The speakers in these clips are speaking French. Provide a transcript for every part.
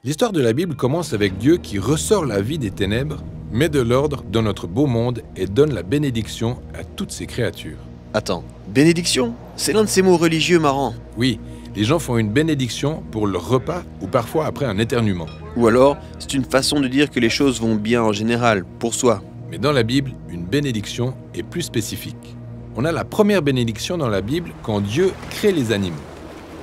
L'histoire de la Bible commence avec Dieu qui ressort la vie des ténèbres, met de l'ordre dans notre beau monde et donne la bénédiction à toutes ses créatures. Attends, bénédiction? C'est l'un de ces mots religieux marrants. Oui, les gens font une bénédiction pour leur repas ou parfois après un éternuement. Ou alors, c'est une façon de dire que les choses vont bien en général, pour soi. Mais dans la Bible, une bénédiction est plus spécifique. On a la première bénédiction dans la Bible quand Dieu crée les animaux.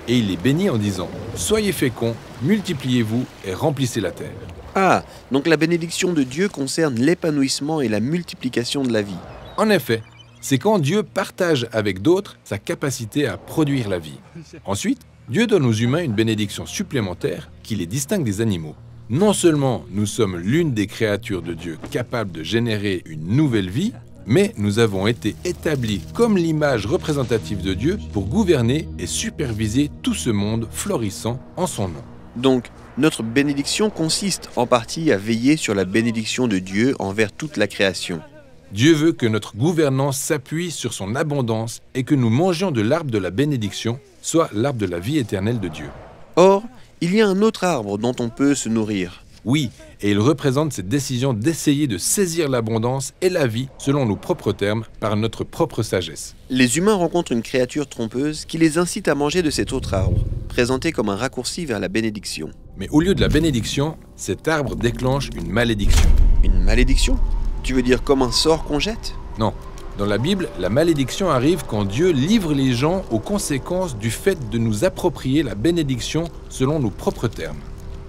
Et il les bénit en disant « Soyez féconds, multipliez-vous et remplissez la terre ». Ah, donc la bénédiction de Dieu concerne l'épanouissement et la multiplication de la vie. En effet, c'est quand Dieu partage avec d'autres sa capacité à produire la vie. Ensuite, Dieu donne aux humains une bénédiction supplémentaire qui les distingue des animaux. Non seulement nous sommes l'une des créatures de Dieu capables de générer une nouvelle vie, mais nous avons été établis comme l'image représentative de Dieu pour gouverner et superviser tout ce monde florissant en son nom. Donc, notre bénédiction consiste en partie à veiller sur la bénédiction de Dieu envers toute la création. Dieu veut que notre gouvernance s'appuie sur son abondance et que nous mangions de l'arbre de la bénédiction, soit l'arbre de la vie éternelle de Dieu. Or, il y a un autre arbre dont on peut se nourrir. Oui, et il représente cette décision d'essayer de saisir l'abondance et la vie, selon nos propres termes, par notre propre sagesse. Les humains rencontrent une créature trompeuse qui les incite à manger de cet autre arbre, présenté comme un raccourci vers la bénédiction. Mais au lieu de la bénédiction, cet arbre déclenche une malédiction. Une malédiction? Tu veux dire comme un sort qu'on jette? Non. Dans la Bible, la malédiction arrive quand Dieu livre les gens aux conséquences du fait de nous approprier la bénédiction selon nos propres termes.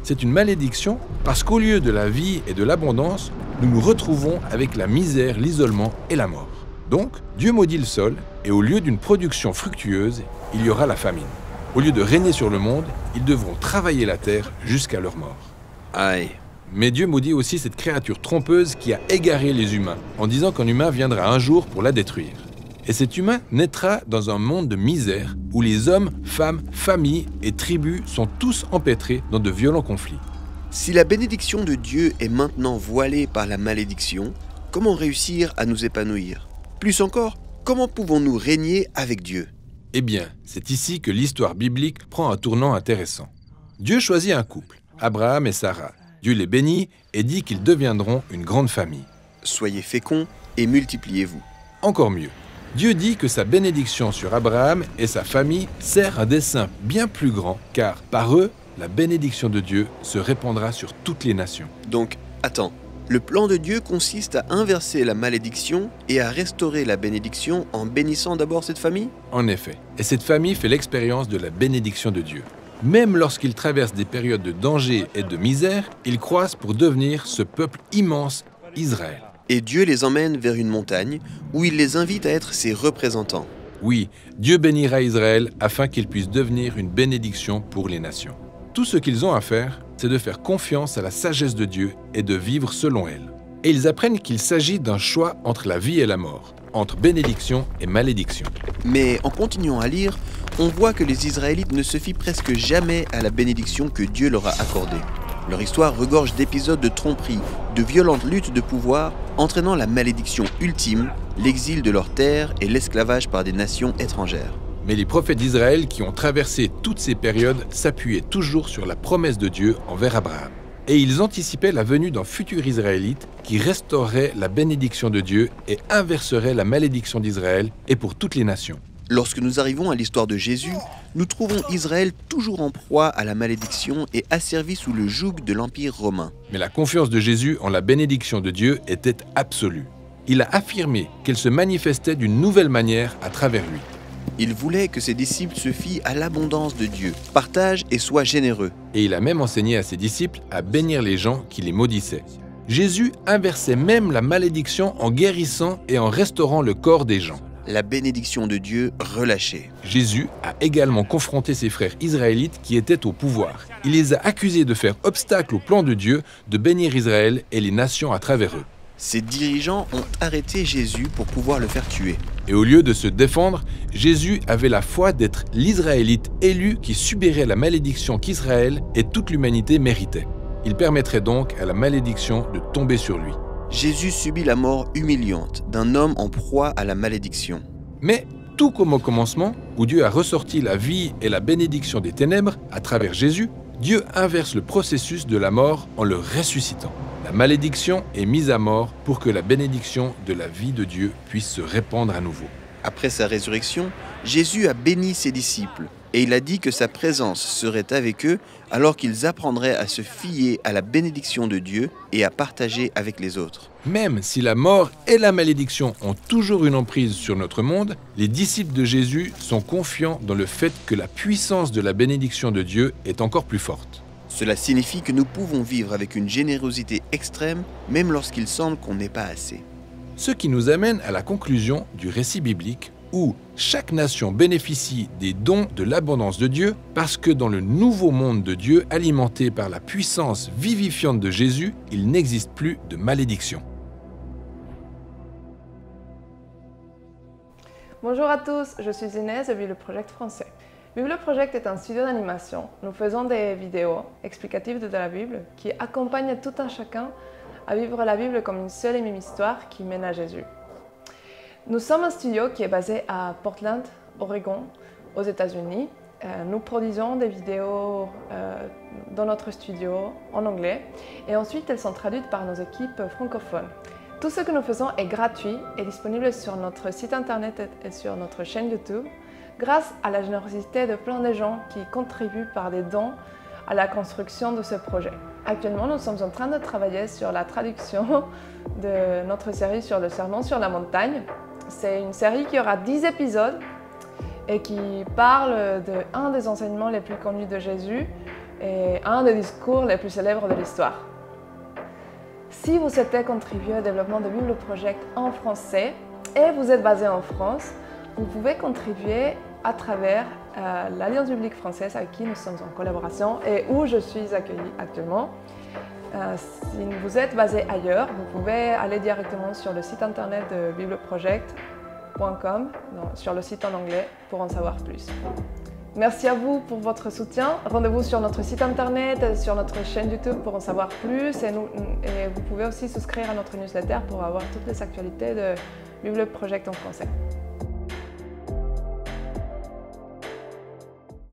C'est une malédiction parce qu'au lieu de la vie et de l'abondance, nous nous retrouvons avec la misère, l'isolement et la mort. Donc, Dieu maudit le sol et au lieu d'une production fructueuse, il y aura la famine. Au lieu de régner sur le monde, ils devront travailler la terre jusqu'à leur mort. Aïe. Mais Dieu maudit aussi cette créature trompeuse qui a égaré les humains, en disant qu'un humain viendra un jour pour la détruire. Et cet humain naîtra dans un monde de misère, où les hommes, femmes, familles et tribus sont tous empêtrés dans de violents conflits. Si la bénédiction de Dieu est maintenant voilée par la malédiction, comment réussir à nous épanouir? Plus encore, comment pouvons-nous régner avec Dieu? Eh bien, c'est ici que l'histoire biblique prend un tournant intéressant. Dieu choisit un couple, Abraham et Sarah. Dieu les bénit et dit qu'ils deviendront une grande famille. Soyez féconds et multipliez-vous. Encore mieux, Dieu dit que sa bénédiction sur Abraham et sa famille sert un dessein bien plus grand, car par eux, la bénédiction de Dieu se répandra sur toutes les nations. Donc, attends, le plan de Dieu consiste à inverser la malédiction et à restaurer la bénédiction en bénissant d'abord cette famille? En effet, et cette famille fait l'expérience de la bénédiction de Dieu. Même lorsqu'ils traversent des périodes de danger et de misère, ils croissent pour devenir ce peuple immense, Israël. Et Dieu les emmène vers une montagne où il les invite à être ses représentants. Oui, Dieu bénira Israël afin qu'il puisse devenir une bénédiction pour les nations. Tout ce qu'ils ont à faire, c'est de faire confiance à la sagesse de Dieu et de vivre selon elle. Et ils apprennent qu'il s'agit d'un choix entre la vie et la mort, entre bénédiction et malédiction. Mais en continuant à lire, on voit que les Israélites ne se fient presque jamais à la bénédiction que Dieu leur a accordée. Leur histoire regorge d'épisodes de tromperie, de violentes luttes de pouvoir, entraînant la malédiction ultime, l'exil de leur terre et l'esclavage par des nations étrangères. Mais les prophètes d'Israël qui ont traversé toutes ces périodes s'appuyaient toujours sur la promesse de Dieu envers Abraham. Et ils anticipaient la venue d'un futur Israélite qui restaurerait la bénédiction de Dieu et inverserait la malédiction d'Israël et pour toutes les nations. Lorsque nous arrivons à l'histoire de Jésus, nous trouvons Israël toujours en proie à la malédiction et asservi sous le joug de l'Empire romain. Mais la confiance de Jésus en la bénédiction de Dieu était absolue. Il a affirmé qu'elle se manifestait d'une nouvelle manière à travers lui. Il voulait que ses disciples se fient à l'abondance de Dieu, partagent et soient généreux. Et il a même enseigné à ses disciples à bénir les gens qui les maudissaient. Jésus inversait même la malédiction en guérissant et en restaurant le corps des gens. La bénédiction de Dieu relâchée. Jésus a également confronté ses frères israélites qui étaient au pouvoir. Il les a accusés de faire obstacle au plan de Dieu de bénir Israël et les nations à travers eux. Ces dirigeants ont arrêté Jésus pour pouvoir le faire tuer. Et au lieu de se défendre, Jésus avait la foi d'être l'Israélite élu qui subirait la malédiction qu'Israël et toute l'humanité méritaient. Il permettrait donc à la malédiction de tomber sur lui. Jésus subit la mort humiliante d'un homme en proie à la malédiction. Mais, tout comme au commencement, où Dieu a ressorti la vie et la bénédiction des ténèbres à travers Jésus, Dieu inverse le processus de la mort en le ressuscitant. La malédiction est mise à mort pour que la bénédiction de la vie de Dieu puisse se répandre à nouveau. Après sa résurrection, Jésus a béni ses disciples et il a dit que sa présence serait avec eux alors qu'ils apprendraient à se fier à la bénédiction de Dieu et à partager avec les autres. Même si la mort et la malédiction ont toujours une emprise sur notre monde, les disciples de Jésus sont confiants dans le fait que la puissance de la bénédiction de Dieu est encore plus forte. Cela signifie que nous pouvons vivre avec une générosité extrême même lorsqu'il semble qu'on n'ait pas assez. Ce qui nous amène à la conclusion du récit biblique où chaque nation bénéficie des dons de l'abondance de Dieu parce que dans le nouveau monde de Dieu, alimenté par la puissance vivifiante de Jésus, il n'existe plus de malédiction. Bonjour à tous, je suis Inès de Bible Project français. Bible Project est un studio d'animation. Nous faisons des vidéos explicatives de la Bible qui accompagnent tout un chacun à vivre la Bible comme une seule et même histoire qui mène à Jésus. Nous sommes un studio qui est basé à Portland, Oregon, aux États-Unis. Nous produisons des vidéos dans notre studio en anglais et ensuite elles sont traduites par nos équipes francophones. Tout ce que nous faisons est gratuit et disponible sur notre site internet et sur notre chaîne YouTube grâce à la générosité de plein de gens qui contribuent par des dons à la construction de ce projet. Actuellement, nous sommes en train de travailler sur la traduction de notre série sur le Sermon sur la montagne. C'est une série qui aura 10 épisodes et qui parle d'un des enseignements les plus connus de Jésus et un des discours les plus célèbres de l'histoire. Si vous souhaitez contribuer au développement de Bible Project en français et vous êtes basé en France, vous pouvez contribuer à travers l'Alliance biblique française avec qui nous sommes en collaboration et où je suis accueillie actuellement. Si vous êtes basé ailleurs, vous pouvez aller directement sur le site internet de bibleproject.com, sur le site en anglais, pour en savoir plus. Merci à vous pour votre soutien. Rendez-vous sur notre site internet, sur notre chaîne YouTube pour en savoir plus. Et vous pouvez aussi souscrire à notre newsletter pour avoir toutes les actualités de Bible Project en français.